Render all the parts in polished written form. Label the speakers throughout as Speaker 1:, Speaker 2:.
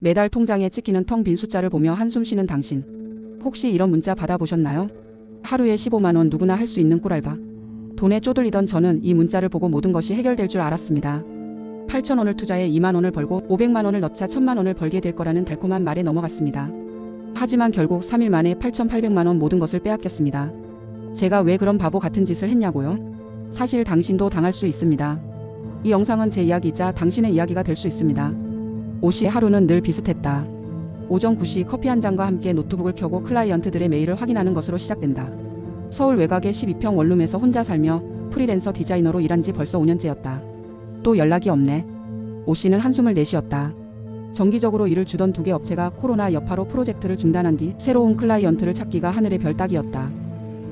Speaker 1: 매달 통장에 찍히는 텅 빈 숫자를 보며 한숨 쉬는 당신. 혹시 이런 문자 받아보셨나요? 하루에 15만 원 누구나 할 수 있는 꿀알바. 돈에 쪼들리던 저는 이 문자를 보고 모든 것이 해결될 줄 알았습니다. 8,000원을 투자해 2만 원을 벌고 500만 원을 넣자 1,000만 원을 벌게 될 거라는 달콤한 말에 넘어갔습니다. 하지만 결국 3일 만에 8,800만 원 모든 것을 빼앗겼습니다. 제가 왜 그런 바보 같은 짓을 했냐고요? 사실 당신도 당할 수 있습니다. 이 영상은 제 이야기이자 당신의 이야기가 될 수 있습니다. 오 씨의 하루는 늘 비슷했다. 오전 9시 커피 한 잔과 함께 노트북을 켜고 클라이언트들의 메일을 확인하는 것으로 시작된다. 서울 외곽의 12평 원룸에서 혼자 살며 프리랜서 디자이너로 일한 지 벌써 5년째였다. 또 연락이 없네. 오 씨는 한숨을 내쉬었다. 정기적으로 일을 주던 2개 업체가 코로나 여파로 프로젝트를 중단한 뒤 새로운 클라이언트를 찾기가 하늘의 별 따기였다.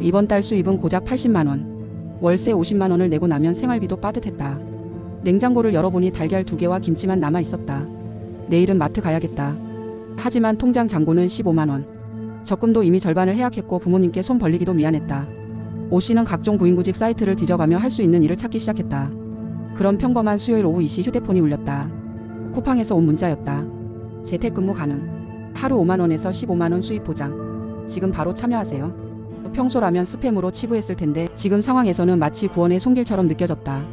Speaker 1: 이번 달 수입은 고작 80만 원. 월세 50만 원을 내고 나면 생활비도 빠듯했다. 냉장고를 열어보니 달걀 2개와 김치만 남아 있었다. 내일은 마트 가야겠다. 하지만 통장 잔고는 15만 원. 적금도 이미 절반을 해약했고 부모님께 손 벌리기도 미안했다. 오 씨는 각종 구인구직 사이트를 뒤져가며 할 수 있는 일을 찾기 시작했다. 그런 평범한 수요일 오후 2시 휴대폰이 울렸다. 쿠팡에서 온 문자였다. 재택근무 가능. 하루 5만 원에서 15만 원 수입 보장. 지금 바로 참여하세요. 평소라면 스팸으로 치부했을 텐데 지금 상황에서는 마치 구원의 손길처럼 느껴졌다.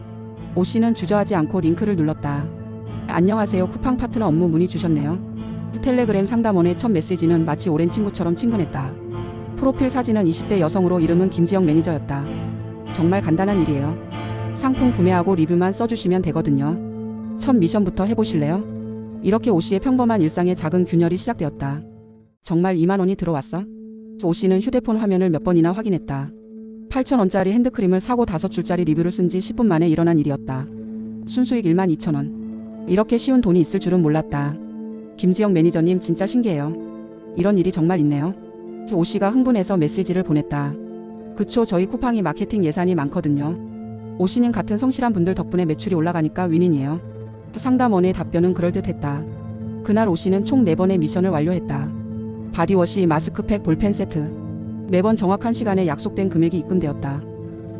Speaker 1: 오 씨는 주저하지 않고 링크를 눌렀다. 안녕하세요. 쿠팡 파트너 업무 문의 주셨네요. 텔레그램 상담원의 첫 메시지는 마치 오랜 친구처럼 친근했다. 프로필 사진은 20대 여성으로 이름은 김지영 매니저였다. 정말 간단한 일이에요. 상품 구매하고 리뷰만 써주시면 되거든요. 첫 미션부터 해보실래요? 이렇게 오 씨의 평범한 일상의 작은 균열이 시작되었다. 정말 2만 원이 들어왔어? 오 씨는 휴대폰 화면을 몇 번이나 확인했다. 8,000원짜리 핸드크림을 사고 5줄짜리 리뷰를 쓴 지 10분 만에 일어난 일이었다. 순수익 12,000원. 이렇게 쉬운 돈이 있을 줄은 몰랐다. 김지영 매니저님 진짜 신기해요. 이런 일이 정말 있네요. 오 씨가 흥분해서 메시지를 보냈다. 그쵸, 저희 쿠팡이 마케팅 예산이 많거든요. 오 씨님 같은 성실한 분들 덕분에 매출이 올라가니까 윈윈이에요. 상담원의 답변은 그럴듯했다. 그날 오 씨는 총 4번의 미션을 완료했다. 바디워시, 마스크팩, 볼펜 세트. 매번 정확한 시간에 약속된 금액이 입금되었다.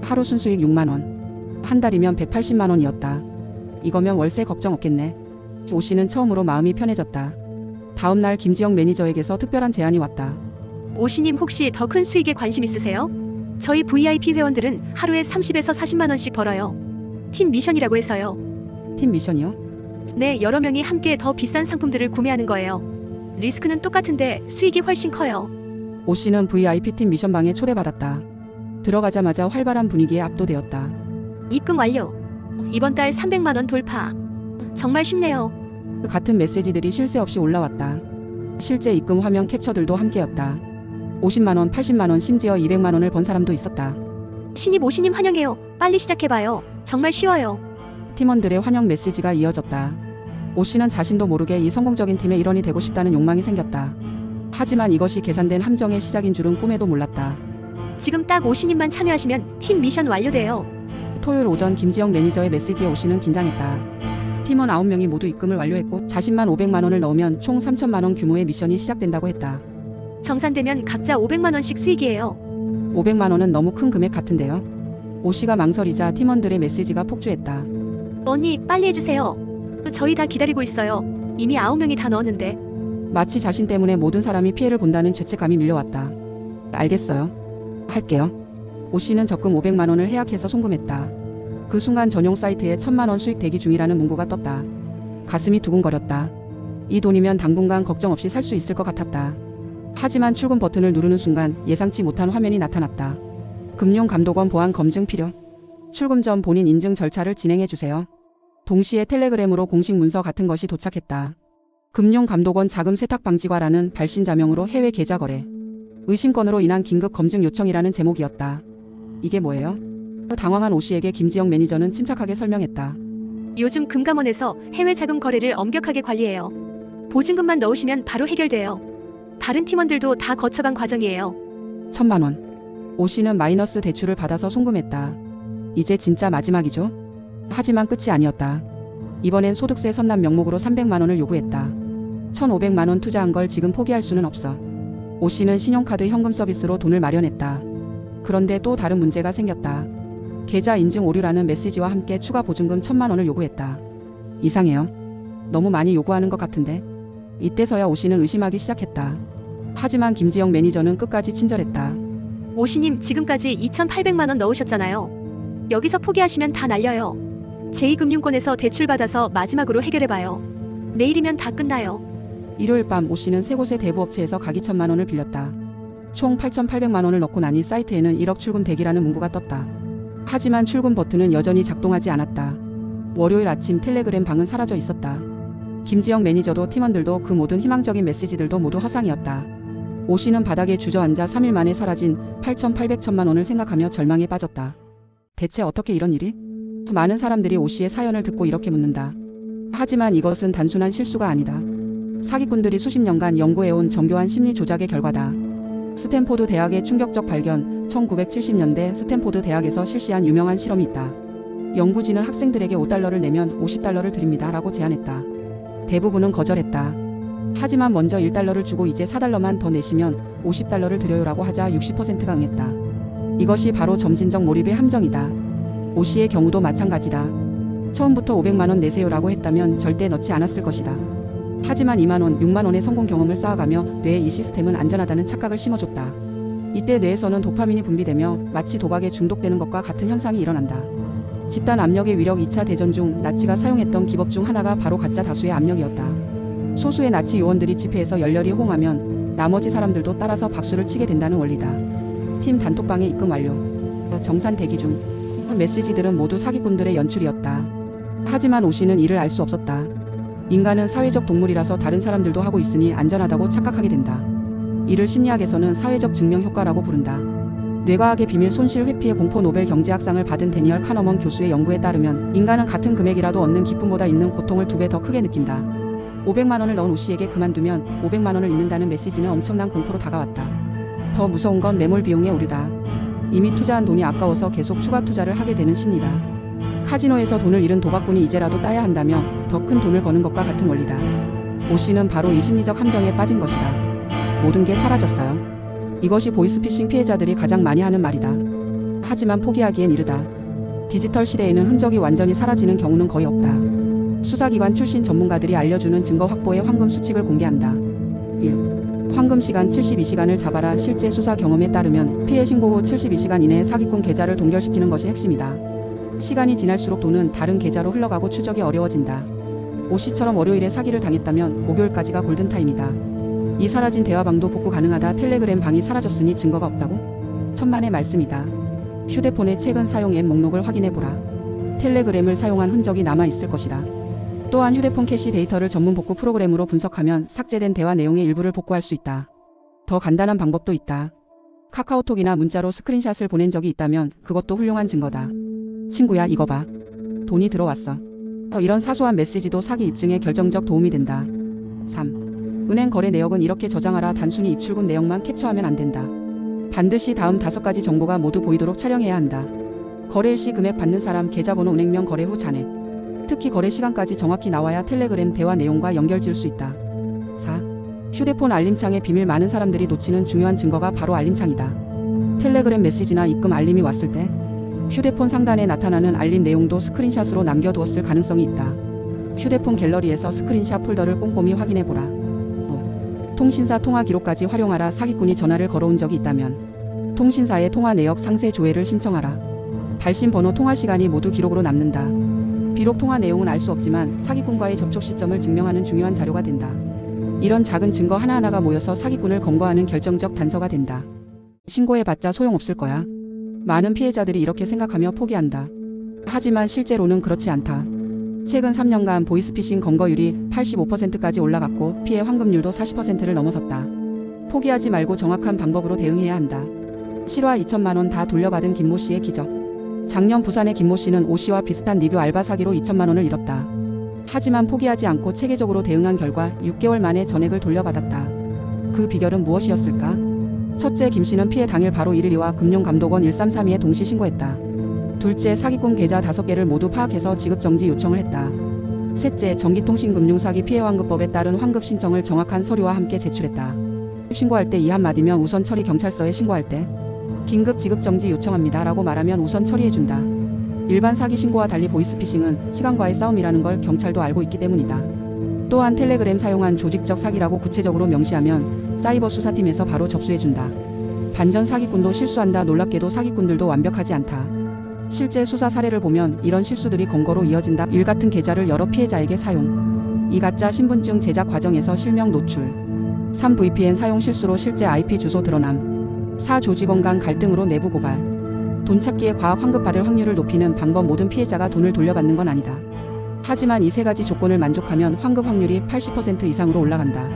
Speaker 1: 하루 순수익 6만 원. 한 달이면 180만 원이었다. 이거면 월세 걱정 없겠네. 오 씨는 처음으로 마음이 편해졌다. 다음 날 김지영 매니저에게서 특별한 제안이 왔다.
Speaker 2: 오 씨님 혹시 더 큰 수익에 관심 있으세요? 저희 VIP 회원들은 하루에 30에서 40만 원씩 벌어요. 팀 미션이라고 해서요.
Speaker 1: 팀 미션이요?
Speaker 2: 네, 여러 명이 함께 더 비싼 상품들을 구매하는 거예요. 리스크는 똑같은데 수익이 훨씬 커요.
Speaker 1: 오 씨는 VIP팀 미션방에 초대받았다. 들어가자마자 활발한 분위기에 압도되었다.
Speaker 2: 입금 완료. 이번 달 300만 원 돌파. 정말 쉽네요.
Speaker 1: 같은 메시지들이 쉴 새 없이 올라왔다. 실제 입금 화면 캡처들도 함께였다. 50만 원, 80만 원, 심지어 200만 원을 번 사람도 있었다.
Speaker 2: 신입 오 씨님 환영해요. 빨리 시작해봐요. 정말 쉬워요.
Speaker 1: 팀원들의 환영 메시지가 이어졌다. 오 씨는 자신도 모르게 이 성공적인 팀의 일원이 되고 싶다는 욕망이 생겼다. 하지만 이것이 계산된 함정의 시작인 줄은 꿈에도 몰랐다.
Speaker 2: 지금 딱 오 씨님만 참여하시면 팀 미션 완료돼요.
Speaker 1: 토요일 오전 김지영 매니저의 메시지에 오 씨는 긴장했다. 팀원 9명이 모두 입금을 완료했고 자신만 500만 원을 넣으면 총 3천만 원 규모의 미션이 시작된다고 했다.
Speaker 2: 정산되면 각자 500만 원씩 수익이에요.
Speaker 1: 500만 원은 너무 큰 금액 같은데요. 오 씨가 망설이자 팀원들의 메시지가 폭주했다.
Speaker 2: 언니 빨리 해주세요. 저희 다 기다리고 있어요. 이미 9명이 다 넣었는데.
Speaker 1: 마치 자신 때문에 모든 사람이 피해를 본다는 죄책감이 밀려왔다. 알겠어요. 할게요. 오 씨는 적금 500만 원을 해약해서 송금했다. 그 순간 전용 사이트에 1,000만 원 수익 대기 중이라는 문구가 떴다. 가슴이 두근거렸다. 이 돈이면 당분간 걱정 없이 살 수 있을 것 같았다. 하지만 출금 버튼을 누르는 순간 예상치 못한 화면이 나타났다. 금융감독원 보안 검증 필요. 출금 전 본인 인증 절차를 진행해주세요. 동시에 텔레그램으로 공식 문서 같은 것이 도착했다. 금융감독원 자금세탁방지과라는 발신자명으로 해외 계좌 거래. 의심건으로 인한 긴급 검증 요청이라는 제목이었다. 이게 뭐예요? 당황한 오 씨에게 김지영 매니저는 침착하게 설명했다.
Speaker 2: 요즘 금감원에서 해외 자금 거래를 엄격하게 관리해요. 보증금만 넣으시면 바로 해결돼요. 다른 팀원들도 다 거쳐간 과정이에요.
Speaker 1: 1,000만 원. 오 씨는 마이너스 대출을 받아서 송금했다. 이제 진짜 마지막이죠? 하지만 끝이 아니었다. 이번엔 소득세 선납 명목으로 300만 원을 요구했다. 1,500만 원 투자한 걸 지금 포기할 수는 없어. 오 씨는 신용카드 현금 서비스로 돈을 마련했다. 그런데 또 다른 문제가 생겼다. 계좌 인증 오류라는 메시지와 함께 추가 보증금 1,000만 원을 요구했다. 이상해요. 너무 많이 요구하는 것 같은데. 이때서야 오 씨는 의심하기 시작했다. 하지만 김지영 매니저는 끝까지 친절했다.
Speaker 2: 오 씨님 지금까지 2,800만 원 넣으셨잖아요. 여기서 포기하시면 다 날려요. 제2금융권에서 대출받아서 마지막으로 해결해봐요. 내일이면 다 끝나요.
Speaker 1: 일요일 밤 오 씨는 세 곳의 대부업체에서 각 2천만 원을 빌렸다. 총 8,800만 원을 넣고 나니 사이트에는 1억 출금 대기라는 문구가 떴다. 하지만 출금 버튼은 여전히 작동하지 않았다. 월요일 아침 텔레그램 방은 사라져 있었다. 김지영 매니저도 팀원들도 그 모든 희망적인 메시지들도 모두 허상이었다. 오 씨는 바닥에 주저앉아 3일 만에 사라진 8,800천만 원을 생각하며 절망에 빠졌다. 대체 어떻게 이런 일이? 많은 사람들이 오 씨의 사연을 듣고 이렇게 묻는다. 하지만 이것은 단순한 실수가 아니다. 사기꾼들이 수십 년간 연구해온 정교한 심리 조작의 결과다. 스탠포드 대학의 충격적 발견. 1970년대 스탠포드 대학에서 실시한 유명한 실험이 있다. 연구진은 학생들에게 $5를 내면 $50를 드립니다 라고 제안했다. 대부분은 거절했다. 하지만 먼저 $1를 주고 이제 $4만 더 내시면 $50를 드려요 라고 하자 60%가 응했다. 이것이 바로 점진적 몰입의 함정이다. 오 씨의 경우도 마찬가지다. 처음부터 500만 원 내세요 라고 했다면 절대 넣지 않았을 것이다. 하지만 2만 원, 6만 원의 성공 경험을 쌓아가며 뇌에 이 시스템은 안전하다는 착각을 심어줬다. 이때 뇌에서는 도파민이 분비되며 마치 도박에 중독되는 것과 같은 현상이 일어난다. 집단 압력의 위력. 2차 대전 중 나치가 사용했던 기법 중 하나가 바로 가짜 다수의 압력이었다. 소수의 나치 요원들이 집회에서 열렬히 호응하면 나머지 사람들도 따라서 박수를 치게 된다는 원리다. 팀 단톡방에 입금 완료. 정산 대기 중. 메시지들은 모두 사기꾼들의 연출이었다. 하지만 오 씨는 이를 알 수 없었다. 인간은 사회적 동물이라서 다른 사람들도 하고 있으니 안전하다고 착각하게 된다. 이를 심리학에서는 사회적 증명 효과라고 부른다. 뇌과학의 비밀. 손실 회피의 공포. 노벨 경제학상을 받은 데니얼 카너먼 교수의 연구에 따르면 인간은 같은 금액이라도 얻는 기쁨보다 있는 고통을 2배 더 크게 느낀다. 500만 원을 넣은 오 씨에게 그만두면 500만 원을 잃는다는 메시지는 엄청난 공포로 다가왔다. 더 무서운 건 매몰 비용의 오류다. 이미 투자한 돈이 아까워서 계속 추가 투자를 하게 되는 심리다. 카지노에서 돈을 잃은 도박꾼이 이제라도 따야 한다며 더 큰 돈을 거는 것과 같은 원리다. 오 씨는 바로 이 심리적 함정에 빠진 것이다. 모든 게 사라졌어요. 이것이 보이스피싱 피해자들이 가장 많이 하는 말이다. 하지만 포기하기엔 이르다. 디지털 시대에는 흔적이 완전히 사라지는 경우는 거의 없다. 수사기관 출신 전문가들이 알려주는 증거 확보의 황금 수칙을 공개한다. 1. 황금 시간 72시간을 잡아라. 실제 수사 경험에 따르면 피해 신고 후 72시간 이내에 사기꾼 계좌를 동결시키는 것이 핵심이다. 시간이 지날수록 돈은 다른 계좌로 흘러가고 추적이 어려워진다. 오 씨처럼 월요일에 사기를 당했다면 목요일까지가 골든타임이다. 이 사라진 대화방도 복구 가능하다. 텔레그램 방이 사라졌으니 증거가 없다고? 천만의 말씀이다. 휴대폰의 최근 사용 앱 목록을 확인해보라. 텔레그램을 사용한 흔적이 남아있을 것이다. 또한 휴대폰 캐시 데이터를 전문 복구 프로그램으로 분석하면 삭제된 대화 내용의 일부를 복구할 수 있다. 더 간단한 방법도 있다. 카카오톡이나 문자로 스크린샷을 보낸 적이 있다면 그것도 훌륭한 증거다. 친구야, 이거 봐. 돈이 들어왔어. 이런 사소한 메시지도 사기 입증에 결정적 도움이 된다. 3. 은행 거래 내역은 이렇게 저장하라. 단순히 입출금 내역만 캡처하면 안 된다. 반드시 다음 5가지 정보가 모두 보이도록 촬영해야 한다. 거래일 시 금액 받는 사람, 계좌번호, 은행명, 거래 후 잔액. 특히 거래 시간까지 정확히 나와야 텔레그램 대화 내용과 연결 지을 수 있다. 4. 휴대폰 알림창의 비밀. 많은 사람들이 놓치는 중요한 증거가 바로 알림창이다. 텔레그램 메시지나 입금 알림이 왔을 때 휴대폰 상단에 나타나는 알림 내용도 스크린샷으로 남겨두었을 가능성이 있다. 휴대폰 갤러리에서 스크린샷 폴더를 꼼꼼히 확인해보라. 5. 통신사 통화 기록까지 활용하라. 사기꾼이 전화를 걸어온 적이 있다면 통신사의 통화 내역 상세 조회를 신청하라. 발신 번호, 통화 시간이 모두 기록으로 남는다. 비록 통화 내용은 알 수 없지만 사기꾼과의 접촉 시점을 증명하는 중요한 자료가 된다. 이런 작은 증거 하나하나가 모여서 사기꾼을 검거하는 결정적 단서가 된다. 신고해봤자 소용없을 거야. 많은 피해자들이 이렇게 생각하며 포기한다. 하지만 실제로는 그렇지 않다. 최근 3년간 보이스피싱 검거율이 85%까지 올라갔고 피해 환급률도 40%를 넘어섰다. 포기하지 말고 정확한 방법으로 대응해야 한다. 실화 2천만 원 다 돌려받은 김모 씨의 기적. 작년 부산의 김모 씨는 오 씨와 비슷한 리뷰 알바 사기로 2천만 원을 잃었다. 하지만 포기하지 않고 체계적으로 대응한 결과 6개월 만에 전액을 돌려받았다. 그 비결은 무엇이었을까? 첫째, 김 씨는 피해 당일 바로 112와 금융감독원 1332에 동시 신고했다. 둘째, 사기꾼 계좌 5개를 모두 파악해서 지급정지 요청을 했다. 셋째, 전기통신금융사기 피해환급법에 따른 환급 신청을 정확한 서류와 함께 제출했다. 신고할 때 이 한마디면 우선 처리. 경찰서에 신고할 때 긴급 지급정지 요청합니다 라고 말하면 우선 처리해준다. 일반 사기 신고와 달리 보이스피싱은 시간과의 싸움이라는 걸 경찰도 알고 있기 때문이다. 또한 텔레그램 사용한 조직적 사기라고 구체적으로 명시하면 사이버 수사팀에서 바로 접수해준다. 반전 사기꾼도 실수한다. 놀랍게도 사기꾼들도 완벽하지 않다. 실제 수사 사례를 보면 이런 실수들이 검거로 이어진다. 일 같은 계좌를 여러 피해자에게 사용. 이 가짜 신분증 제작 과정에서 실명 노출. 3. VPN 사용 실수로 실제 IP 주소 드러남. 4. 조직원 간 갈등으로 내부 고발. 돈 찾기에 과학 환급받을 확률을 높이는 방법. 모든 피해자가 돈을 돌려받는 건 아니다. 하지만 이 세 가지 조건을 만족하면 환급 확률이 80% 이상으로 올라간다.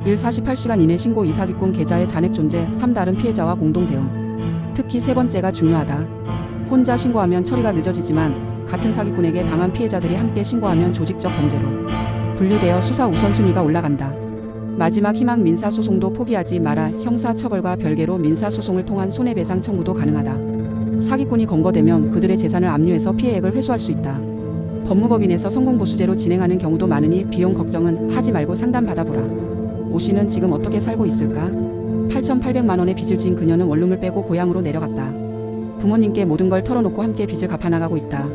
Speaker 1: 1. 48시간 이내 신고. 2. 사기꾼 계좌의 잔액 존재. 3. 다른 피해자와 공동 대응. 특히 세 번째가 중요하다. 혼자 신고하면 처리가 늦어지지만 같은 사기꾼에게 당한 피해자들이 함께 신고하면 조직적 범죄로 분류되어 수사 우선순위가 올라간다. 마지막 희망. 민사소송도 포기하지 마라. 형사처벌과 별개로 민사소송을 통한 손해배상 청구도 가능하다. 사기꾼이 검거되면 그들의 재산을 압류해서 피해액을 회수할 수 있다. 법무법인에서 성공보수제로 진행하는 경우도 많으니 비용 걱정은 하지 말고 상담 받아보라. 오 씨는 지금 어떻게 살고 있을까? 8,800만 원의 빚을 진 그녀는 원룸을 빼고 고향으로 내려갔다. 부모님께 모든 걸 털어놓고 함께 빚을 갚아나가고 있다.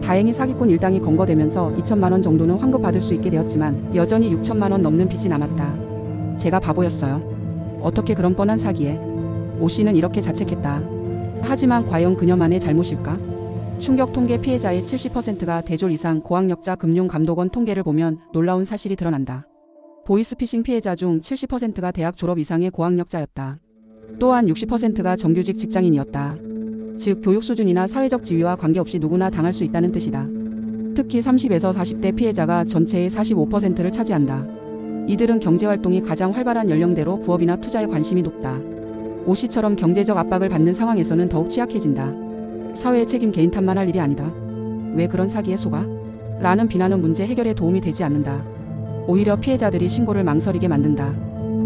Speaker 1: 다행히 사기꾼 일당이 검거되면서 2천만 원 정도는 환급받을 수 있게 되었지만 여전히 6천만 원 넘는 빚이 남았다. 제가 바보였어요. 어떻게 그런 뻔한 사기에. 오 씨는 이렇게 자책했다. 하지만 과연 그녀만의 잘못일까? 충격 통계. 피해자의 70%가 대졸 이상 고학력자. 금융감독원 통계를 보면 놀라운 사실이 드러난다. 보이스피싱 피해자 중 70%가 대학 졸업 이상의 고학력자였다. 또한 60%가 정규직 직장인이었다. 즉 교육 수준이나 사회적 지위와 관계없이 누구나 당할 수 있다는 뜻이다. 특히 30에서 40대 피해자가 전체의 45%를 차지한다. 이들은 경제활동이 가장 활발한 연령대로 부업이나 투자에 관심이 높다. 오 씨처럼 경제적 압박을 받는 상황에서는 더욱 취약해진다. 사회의 책임 개인 탓만 할 일이 아니다. 왜 그런 사기에 속아? 라는 비난은 문제 해결에 도움이 되지 않는다. 오히려 피해자들이 신고를 망설이게 만든다.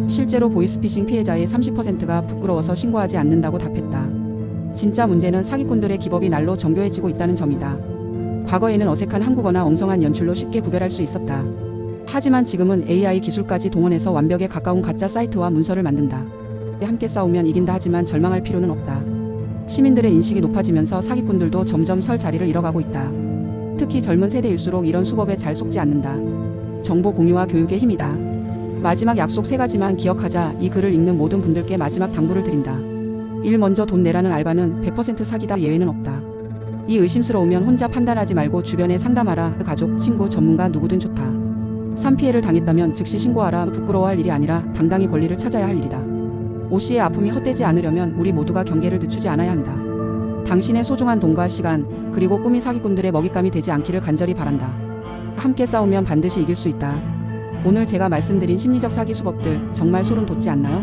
Speaker 1: 실제로 보이스피싱 피해자의 30%가 부끄러워서 신고하지 않는다고 답했다. 진짜 문제는 사기꾼들의 기법이 날로 정교해지고 있다는 점이다. 과거에는 어색한 한국어나 엉성한 연출로 쉽게 구별할 수 있었다. 하지만 지금은 AI 기술까지 동원해서 완벽에 가까운 가짜 사이트와 문서를 만든다. 함께 싸우면 이긴다. 하지만 절망할 필요는 없다. 시민들의 인식이 높아지면서 사기꾼들도 점점 설 자리를 잃어가고 있다. 특히 젊은 세대일수록 이런 수법에 잘 속지 않는다. 정보 공유와 교육의 힘이다. 마지막 약속 3가지만 기억하자. 이 글을 읽는 모든 분들께 마지막 당부를 드린다. 1. 먼저 돈 내라는 알바는 100% 사기다. 예외는 없다. 이 의심스러우면 혼자 판단하지 말고 주변에 상담하라. 가족, 친구, 전문가 누구든 좋다. 3. 피해를 당했다면 즉시 신고하라. 부끄러워할 일이 아니라 당당히 권리를 찾아야 할 일이다. 오 씨의 아픔이 헛되지 않으려면 우리 모두가 경계를 늦추지 않아야 한다. 당신의 소중한 돈과 시간 그리고 꿈이 사기꾼들의 먹잇감이 되지 않기를 간절히 바란다. 함께 싸우면 반드시 이길 수 있다. 오늘 제가 말씀드린 심리적 사기 수법들 정말 소름 돋지 않나요?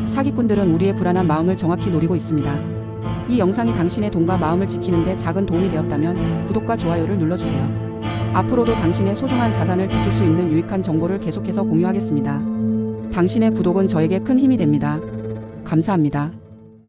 Speaker 1: 사기꾼들은 우리의 불안한 마음을 정확히 노리고 있습니다. 이 영상이 당신의 돈과 마음을 지키는데 작은 도움이 되었다면 구독과 좋아요를 눌러주세요. 앞으로도 당신의 소중한 자산을 지킬 수 있는 유익한 정보를 계속해서 공유하겠습니다. 당신의 구독은 저에게 큰 힘이 됩니다. 감사합니다.